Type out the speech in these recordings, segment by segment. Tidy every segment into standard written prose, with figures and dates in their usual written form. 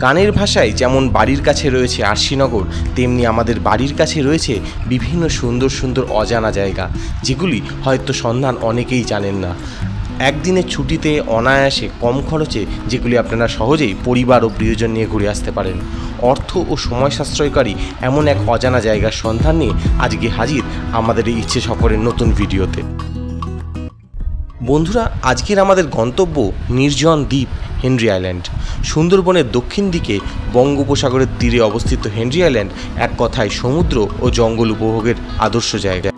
গানের ভাষায় যেমন বাড়ির কাছে রয়েছে আরশিনগর, তেমনি আমাদের বাড়ির কাছে রয়েছে বিভিন্ন সুন্দর সুন্দর অজানা জায়গা, যেগুলি হয়তো সন্ধান অনেকেই জানেন না। একদিনের ছুটিতে অনায়াসে কম খরচে যেগুলি আপনারা সহজেই পরিবার ও প্রিয়জন নিয়ে ঘুরে আসতে পারেন। অর্থ ও সময় সাশ্রয়কারী এমন এক অজানা জায়গার সন্ধান নিয়ে আজকে হাজির আমাদের এই ইচ্ছে সফরের নতুন ভিডিওতে। বন্ধুরা, আজকের আমাদের গন্তব্য নির্জন দ্বীপ হেনরি আইল্যান্ড। সুন্দরবনের দক্ষিণ দিকে বঙ্গোপসাগরের তীরে অবস্থিত হেনরি আইল্যান্ড এক কথায় সমুদ্র ও জঙ্গল উপভোগের আদর্শ জায়গা।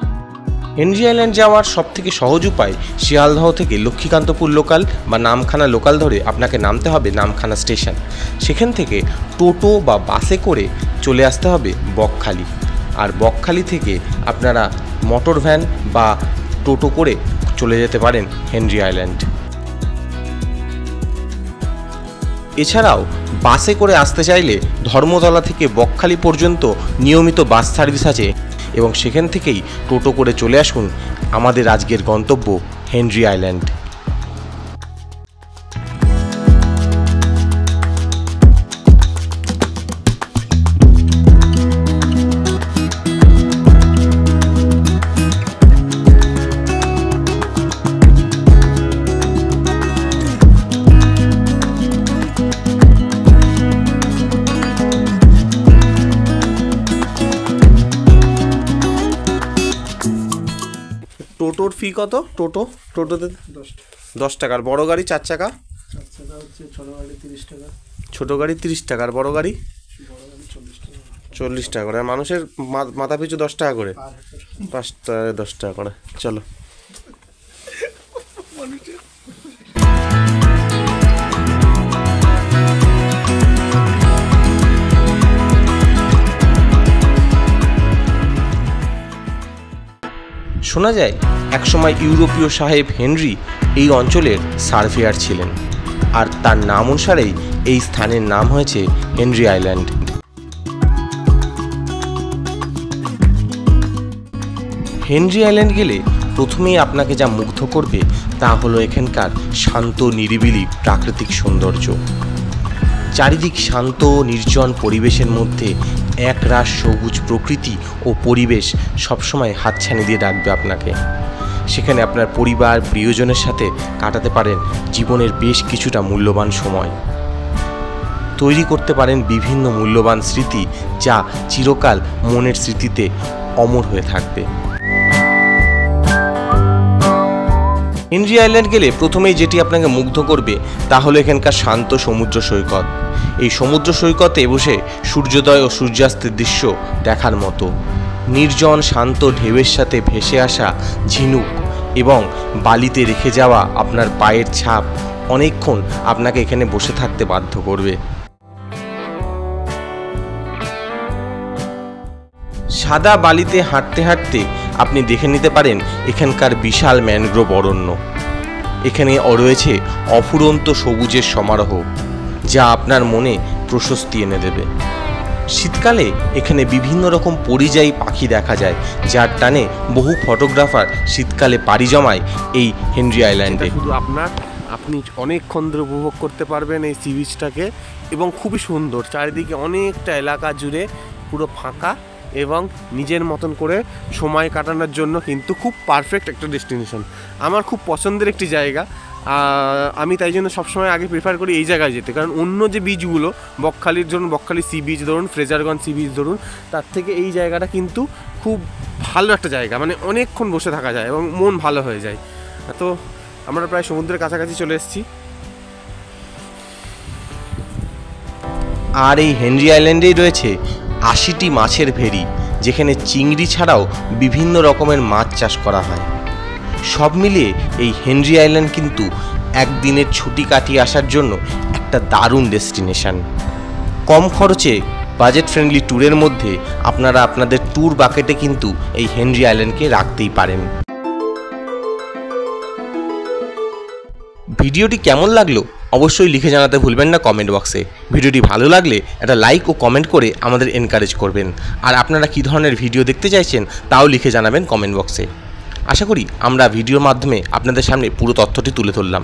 হেনরি আইল্যান্ড যাওয়ার সবথেকে সহজ উপায় শিয়ালদহ থেকে লক্ষ্মীকান্তপুর লোকাল বা নামখানা লোকাল ধরে আপনাকে নামতে হবে নামখানা স্টেশন। সেখান থেকে টোটো বা বাসে করে চলে আসতে হবে বকখালি, আর বকখালি থেকে আপনারা মোটর ভ্যান বা টোটো করে চলে যেতে পারেন হেনরি আইল্যান্ড। এছাড়াও বাসে করে আসতে চাইলে ধর্মতলা থেকে বকখালি পর্যন্ত নিয়মিত বাস সার্ভিস আছে, এবং সেখান থেকেই টোটো করে চলে আসুন আমাদের আজকের গন্তব্য হেনরি আইল্যান্ড। টোটোর ফি কত? টোটোতে 10 টাকা। আর বড় গাড়ি 4 চাকা? ছোট গাড়ি 30 টাকা, আর বড় গাড়ি 40 টাকা করে। আর মানুষের মাথা পিছু 10 টাকা করে, 10 টাকা করে। চলো। শোনা যায় একসময় ইউরোপীয় সাহেব হেনরি এই অঞ্চলের সার্ভেয়ার ছিলেন, আর তার নাম অনুসারেই এই স্থানের নাম হয়েছে হেনরি আইল্যান্ড। হেনরি আইল্যান্ড গেলে প্রথমেই আপনাকে যা মুগ্ধ করবে তা হলো এখানকার শান্ত নিরিবিলি প্রাকৃতিক সৌন্দর্য। চারিদিক শান্ত নির্জন পরিবেশের মধ্যে একরাশ সবুজ প্রকৃতি ও পরিবেশ সবসময় হাতছানি দিয়ে ডাকবে আপনাকে। সেখানে আপনার পরিবার প্রিয়জনের সাথে কাটাতে পারেন জীবনের বেশ কিছুটা মূল্যবান সময়, তৈরি করতে পারেন বিভিন্ন মূল্যবান স্মৃতি, যা চিরকাল মনের স্মৃতিতে অমর হয়ে থাকবে। হেনরি আইল্যান্ড গেলে প্রথমেই যেটি আপনাকে মুগ্ধ করবে তা হলো এখানকার শান্ত সমুদ্র সৈকত। এই সমুদ্র সৈকতে বসে সূর্যোদয় ও সূর্যাস্তের দৃশ্য দেখার মতো। নির্জন শান্ত ঢেউয়ের সাথে ভেসে আসা ঝিনুক এবং বালিতে রেখে যাওয়া আপনার পায়ের ছাপ অনেকক্ষণ আপনাকে এখানে বসে থাকতে বাধ্য করবে। সাদা বালিতে হাঁটতে হাঁটতে আপনি দেখে নিতে পারেন এখানকার বিশাল ম্যানগ্রোভ অরণ্য। এখানে রয়েছে অফুরন্ত সবুজের সমারোহ, যা আপনার মনে প্রশস্তি এনে দেবে। শীতকালে এখানে বিভিন্ন রকম পরিযায়ী পাখি দেখা যায়, যার টানে বহু ফটোগ্রাফার শীতকালে পাড়ি জমায় এই হেনরি আইল্যান্ডে। শুধু আপনি অনেকক্ষণ ধরে উপভোগ করতে পারবেন এই সি বিচটাকে, এবং খুবই সুন্দর। চারিদিকে অনেকটা এলাকা জুড়ে পুরো ফাঁকা, এবং নিজের মতন করে সময় কাটানোর জন্য কিন্তু খুব পারফেক্ট একটা ডেস্টিনেশন। আমার খুব পছন্দের একটি জায়গা। আমি তাই জন্য সবসময় আগে প্রেফার করি এই জায়গায় যেতে, কারণ অন্য যে বিচগুলো বকখালির জন্য, বকখালি সি বিচ ধরুন, ফ্রেজারগঞ্জ সি বিচ ধরুন, তার থেকে এই জায়গাটা কিন্তু খুব ভালো একটা জায়গা। মানে অনেকক্ষণ বসে থাকা যায় এবং মন ভালো হয়ে যায়। তো আমরা প্রায় সমুদ্রের কাছাকাছি চলে এসেছি। আর এই হেনরি আইল্যান্ডেই রয়েছে 80টি মাছের ভেড়ি, যেখানে চিংড়ি ছাড়াও বিভিন্ন রকমের মাছ চাষ করা হয়। সব মিলিয়ে এই হেনরি আইল্যান্ড কিন্তু একদিনের ছুটি কাটিয়ে আসার জন্য একটা দারুণ ডেস্টিনেশন। কম খরচে বাজেট ফ্রেন্ডলি ট্যুরের মধ্যে আপনারা আপনাদের ট্যুর বাকেটে কিন্তু এই হেনরি আইল্যান্ডকে রাখতেই পারেন। ভিডিওটি কেমন লাগলো অবশ্যই লিখে জানাতে ভুলবেন না কমেন্ট বক্সে। ভিডিওটি ভালো লাগলে একটা লাইক ও কমেন্ট করে আমাদের এনকারেজ করবেন, আর আপনারা কী ধরনের ভিডিও দেখতে চাইছেন তাও লিখে জানাবেন কমেন্ট বক্সে। আশা করি আমরা ভিডিওর মাধ্যমে আপনাদের সামনে পুরো তথ্যটি তুলে ধরলাম।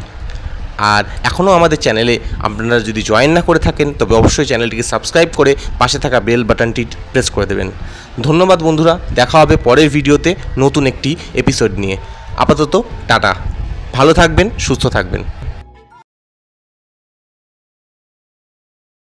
আর এখনও আমাদের চ্যানেলে আপনারা যদি জয়েন না করে থাকেন তবে অবশ্যই চ্যানেলটিকে সাবস্ক্রাইব করে পাশে থাকা বেল বাটনটি প্রেস করে দেবেন। ধন্যবাদ বন্ধুরা, দেখা হবে পরের ভিডিওতে নতুন একটি এপিসোড নিয়ে। আপাতত টাটা, ভালো থাকবেন, সুস্থ থাকবেন।